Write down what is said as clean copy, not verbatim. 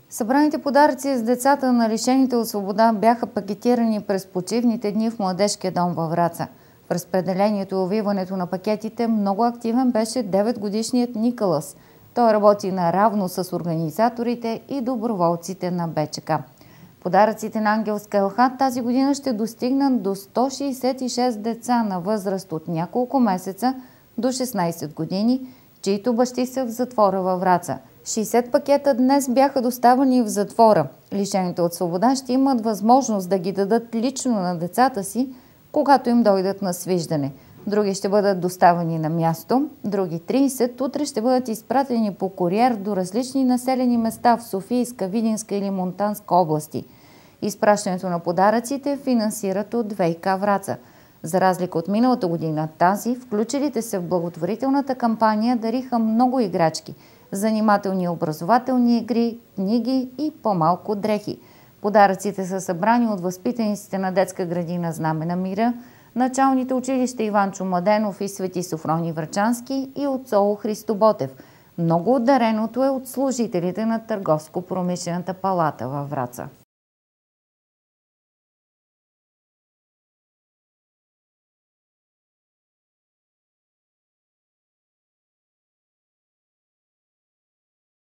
Събраните подаръци с децата на лишените от свобода бяха пакетирани през почивните дни в Младежкия дом във Враца. В разпределението и увиването на пакетите много активен беше 9-годишният Николас. Той работи наравно с организаторите и доброволците на БЧК. Подаръците на Ангелска елха тази година ще достигнат до 166 деца на възраст от няколко месеца до 16 години, чието бащи са в затвора във Враца. 60 пакета днес бяха доставени в затвора. Лишените от свобода ще имат възможност да ги дадат лично на децата си, когато им дойдат на свиждане. Други ще бъдат доставени на място, други 30 утре ще бъдат изпратени по куриер до различни населени места в Софийска, Видинска или Монтанска области. Изпращането на подаръците финансират от ВиК Враца. За разлика от миналата година, тази включилите се в благотворителната кампания дариха много играчки, занимателни и образователни игри, книги и по-малко дрехи. Подаръците са събрани от възпитаниците на детска градина Знаме на мира, началните училища Иванчо Младенов и Свети Софроний Врачански и от СОУ Христо Ботев. Много от дареното е от служителите на Търговско-промишлената палата във Враца.